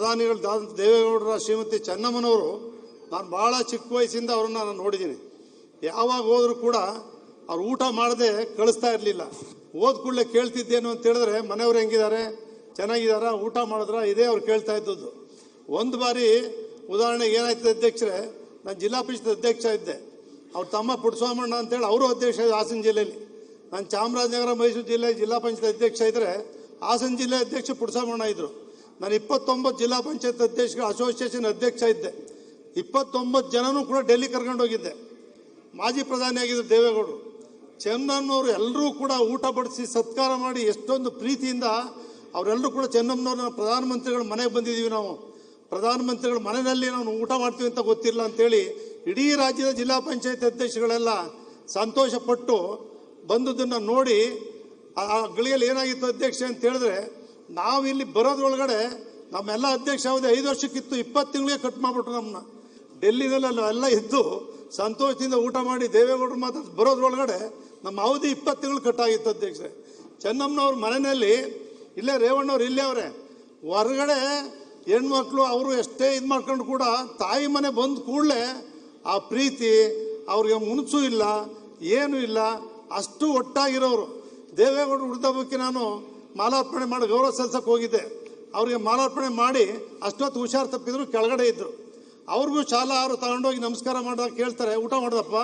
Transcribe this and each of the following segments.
ಪ್ರಧಾನಿಗಳು ದೇವೇಗೌಡರ ಶ್ರೀಮತಿ ಚೆನ್ನಮ್ಮನವರು ನಾನು ಭಾಳ ಚಿಕ್ಕ ವಯಸ್ಸಿಂದ ಅವ್ರನ್ನ ನಾನು ನೋಡಿದ್ದೀನಿ. ಯಾವಾಗ ಹೋದರೂ ಕೂಡ ಅವ್ರು ಊಟ ಮಾಡದೆ ಕಳಿಸ್ತಾ ಇರಲಿಲ್ಲ. ಹೋದ ಕೂಡಲೇ ಕೇಳ್ತಿದ್ದೇನು ಅಂತ ಹೇಳಿದ್ರೆ ಮನೆಯವ್ರು ಹೆಂಗಿದ್ದಾರೆ, ಚೆನ್ನಾಗಿದ್ದಾರ, ಊಟ ಮಾಡಿದ್ರ, ಇದೇ ಅವ್ರು ಕೇಳ್ತಾ ಇದ್ದದ್ದು. ಒಂದು ಬಾರಿ ಉದಾಹರಣೆಗೆ ಏನಾಯ್ತು ಅಧ್ಯಕ್ಷರೇ, ನಾನು ಜಿಲ್ಲಾ ಪರಿಷತ್ ಅಧ್ಯಕ್ಷ ಇದ್ದೆ. ಅವ್ರ ತಮ್ಮ ಪುಟ್ಟಸ್ವಾಮಣ್ಣ ಅಂತೇಳಿ ಅವರು ಅಧ್ಯಕ್ಷ ಹಾಸನ ಜಿಲ್ಲೆಯಲ್ಲಿ. ನಾನು ಚಾಮರಾಜನಗರ ಮೈಸೂರು ಜಿಲ್ಲೆ ಜಿಲ್ಲಾ ಪಂಚಾಯತ್ ಅಧ್ಯಕ್ಷ ಇದ್ದರೆ ಹಾಸನ ಜಿಲ್ಲೆ ಅಧ್ಯಕ್ಷ ಪುಟ್ಟಸ್ವಾಮಣ್ಣ ಇದ್ದರು. ನಾನು 29 ಜಿಲ್ಲಾ ಪಂಚಾಯತ್ ಅಧ್ಯಕ್ಷಗಳ ಅಸೋಸಿಯೇಷನ್ ಅಧ್ಯಕ್ಷ ಇದ್ದೆ. 29 ಜನನೂ ಕೂಡ ಡೆಲ್ಲಿ ಕರ್ಕೊಂಡು ಹೋಗಿದ್ದೆ. ಮಾಜಿ ಪ್ರಧಾನಿ ಆಗಿದ್ದರು ದೇವೇಗೌಡರು. ಚೆನ್ನಮ್ಮನವರು ಎಲ್ಲರೂ ಕೂಡ ಊಟ ಬಡಿಸಿ ಸತ್ಕಾರ ಮಾಡಿ ಎಷ್ಟೊಂದು ಪ್ರೀತಿಯಿಂದ ಅವರೆಲ್ಲರೂ ಕೂಡ ಚೆನ್ನಮ್ಮನವ್ರನ್ನ ಪ್ರಧಾನಮಂತ್ರಿಗಳ ಮನೆಗೆ ಬಂದಿದ್ದೀವಿ, ನಾವು ಪ್ರಧಾನಮಂತ್ರಿಗಳ ಮನೆಯಲ್ಲಿ ನಾವು ಊಟ ಮಾಡ್ತೀವಿ ಅಂತ ಗೊತ್ತಿಲ್ಲ ಅಂತೇಳಿ ಇಡೀ ರಾಜ್ಯದ ಜಿಲ್ಲಾ ಪಂಚಾಯತ್ ಅಧ್ಯಕ್ಷಗಳೆಲ್ಲ ಸಂತೋಷಪಟ್ಟು ಬಂದದನ್ನು ನೋಡಿ ಆ ಗಳಿಗೆಯಲ್ಲಿ ಏನಾಗಿತ್ತು ಅಧ್ಯಕ್ಷ ಅಂತ ಹೇಳಿದ್ರೆ, ನಾವು ಇಲ್ಲಿ ಬರೋದ್ರೊಳಗಡೆ ನಮ್ಮೆಲ್ಲ ಅಧ್ಯಕ್ಷ ಯಾವುದೇ 5 ವರ್ಷಕ್ಕಿತ್ತು, 20 ತಿಂಗಳಿಗೆ ಕಟ್ ಮಾಡಿಬಿಟ್ರು ನಮ್ಮನ್ನ. ಡೆಲ್ಲಿನಲ್ಲಿ ಎಲ್ಲ ಇದ್ದು ಸಂತೋಷದಿಂದ ಊಟ ಮಾಡಿ ದೇವೇಗೌಡರು ಮಾತ್ರ ಬರೋದ್ರೊಳಗಡೆ ನಮ್ಮ ಅವಧಿ 20 ತಿಂಗಳು ಕಟ್ಟಾಗಿತ್ತು ಅಧ್ಯಕ್ಷರೇ. ಚೆನ್ನಮ್ಮನವ್ರ ಮನೆಯಲ್ಲಿ ಇಲ್ಲೇ ರೇವಣ್ಣವ್ರು ಇಲ್ಲೇ ಅವರೇ, ಹೊರಗಡೆ ಹೆಣ್ಮಕ್ಳು ಅವರು ಎಷ್ಟೇ ಇದು ಮಾಡ್ಕೊಂಡು ಕೂಡ ತಾಯಿ ಮನೆ ಬಂದ ಕೂಡಲೇ ಆ ಪ್ರೀತಿ ಅವ್ರಿಗೆ ಮುನ್ಸು ಇಲ್ಲ, ಏನೂ ಇಲ್ಲ, ಅಷ್ಟು ಒಟ್ಟಾಗಿರೋರು. ದೇವೇಗೌಡರು ಹುಟ್ಟಿದಬ್ಬಕ್ಕೆ ನಾನು ಮಾಲಾರ್ಪಣೆ ಮಾಡಿ ಗೌರವ ಸಲ್ಲಿಸಕ್ಕೆ ಹೋಗಿದ್ದೆ. ಅವ್ರಿಗೆ ಮಾಲಾರ್ಪಣೆ ಮಾಡಿ ಅಷ್ಟೊತ್ತು ಹುಷಾರು ತಪ್ಪಿದ್ರು, ಕೆಳಗಡೆ ಇದ್ದರು. ಅವ್ರಿಗೂ ಶಾಲಾ ಅವರು ತಗೊಂಡೋಗಿ ನಮಸ್ಕಾರ ಮಾಡಿದಾಗ ಕೇಳ್ತಾರೆ, ಊಟ ಮಾಡಿದಪ್ಪ,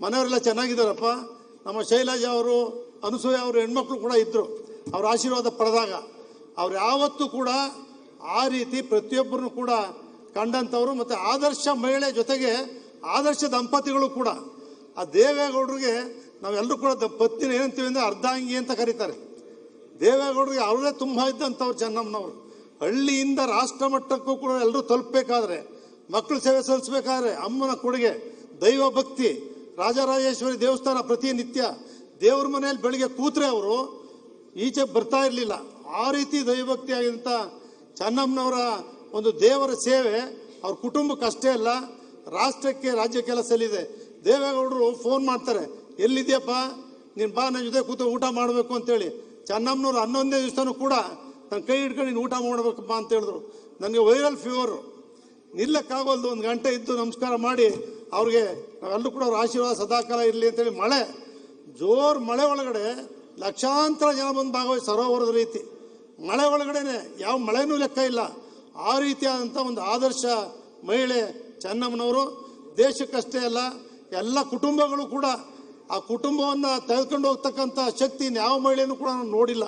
ಮನೆಯವರೆಲ್ಲ ಚೆನ್ನಾಗಿದ್ದಾರಪ್ಪ. ನಮ್ಮ ಶೈಲಜಾ ಅವರು, ಅನಸೂಯ ಅವರು ಹೆಣ್ಮಕ್ಳು ಕೂಡ ಇದ್ದರು. ಅವ್ರ ಆಶೀರ್ವಾದ ಪಡೆದಾಗ ಅವ್ರು ಯಾವತ್ತೂ ಕೂಡ ಆ ರೀತಿ ಪ್ರತಿಯೊಬ್ಬರನ್ನು ಕೂಡ ಕಂಡಂಥವ್ರು. ಮತ್ತು ಆದರ್ಶ ಮಹಿಳೆ ಜೊತೆಗೆ ಆದರ್ಶ ದಂಪತಿಗಳು ಕೂಡ. ಆ ದೇವೇಗೌಡರಿಗೆ ನಾವೆಲ್ಲರೂ ಕೂಡ ಪತ್ನಿನ ಏನಂತೀವಿ ಅಂದರೆ ಅರ್ಧಾಂಗಿ ಅಂತ ಕರೀತಾರೆ. ದೇವೇಗೌಡರಿಗೆ ಅವರೇ ತುಂಬ ಇದ್ದಂಥವ್ರು ಚೆನ್ನಮ್ಮನವರು. ಹಳ್ಳಿಯಿಂದ ರಾಷ್ಟ್ರ ಮಟ್ಟಕ್ಕೂ ಕೂಡ ಎಲ್ಲರೂ ತಲುಪಬೇಕಾದ್ರೆ, ಮಕ್ಕಳು ಸೇವೆ ಸಲ್ಲಿಸಬೇಕಾದ್ರೆ ಅಮ್ಮನ ಕೊಡುಗೆ, ದೈವ ಭಕ್ತಿ, ರಾಜರಾಜೇಶ್ವರಿ ದೇವಸ್ಥಾನ ಪ್ರತಿನಿತ್ಯ ದೇವ್ರ ಮನೆಯಲ್ಲಿ ಬೆಳಿಗ್ಗೆ ಕೂತ್ರೆ ಅವರು ಈಚೆ ಬರ್ತಾ ಇರಲಿಲ್ಲ. ಆ ರೀತಿ ದೈವಭಕ್ತಿ ಆಗಿದಂಥ ಚೆನ್ನಮ್ಮನವರ ಒಂದು ದೇವರ ಸೇವೆ ಅವ್ರ ಕುಟುಂಬಕ್ಕೆ ಅಷ್ಟೇ ಅಲ್ಲ, ರಾಷ್ಟ್ರಕ್ಕೆ ರಾಜ್ಯಕ್ಕೆಲ್ಲ ಸಲ್ಲಿದೆ. ದೇವೇಗೌಡರು ಫೋನ್ ಮಾಡ್ತಾರೆ, ಎಲ್ಲಿದೆಯಪ್ಪ ನೀನು ಬಾ, ನನ್ನ ಜೊತೆ ಕೂತು ಊಟ ಮಾಡಬೇಕು ಅಂತೇಳಿ. ಚೆನ್ನಮ್ಮನವ್ರು 11ನೇ ದಿವಸನೂ ಕೂಡ ನನ್ನ ಕೈ ಹಿಡ್ಕೊಂಡು ನೀನು ಊಟ ಮಾಡಬೇಕಪ್ಪ ಅಂತ ಹೇಳಿದ್ರು. ನನಗೆ ವೈರಲ್ ಫೀವರು, ನಿಲ್ಲಕ್ಕಾಗೋಲ್ದು. 1 ಗಂಟೆ ಇದ್ದು ನಮಸ್ಕಾರ ಮಾಡಿ ಅವ್ರಿಗೆ ನಾವೆಲ್ಲರೂ ಕೂಡ ಅವ್ರ ಆಶೀರ್ವಾದ ಸದಾಕಾಲ ಇರಲಿ ಅಂತೇಳಿ. ಜೋರು ಮಳೆ ಒಳಗಡೆ ಲಕ್ಷಾಂತರ ಜನ ಬಂದು ಭಾಗವಹಿಸಿ ಸರೋವರದ ರೀತಿ ಮಳೆ ಒಳಗಡೆನೆ ಯಾವ ಮಳೆನೂ ಲೆಕ್ಕ ಇಲ್ಲ. ಆ ರೀತಿಯಾದಂಥ ಒಂದು ಆದರ್ಶ ಮಹಿಳೆ ಚೆನ್ನಮ್ಮನವರು. ದೇಶಕ್ಕಷ್ಟೇ ಅಲ್ಲ, ಎಲ್ಲ ಕುಟುಂಬಗಳು ಕೂಡ ಆ ಕುಟುಂಬವನ್ನು ತೆಗೆದುಕೊಂಡು ಹೋಗ್ತಕ್ಕಂಥ ಶಕ್ತಿ ಯಾವ ಮಹಿಳೆಯೂ ಕೂಡ ನಾನು ನೋಡಿಲ್ಲ.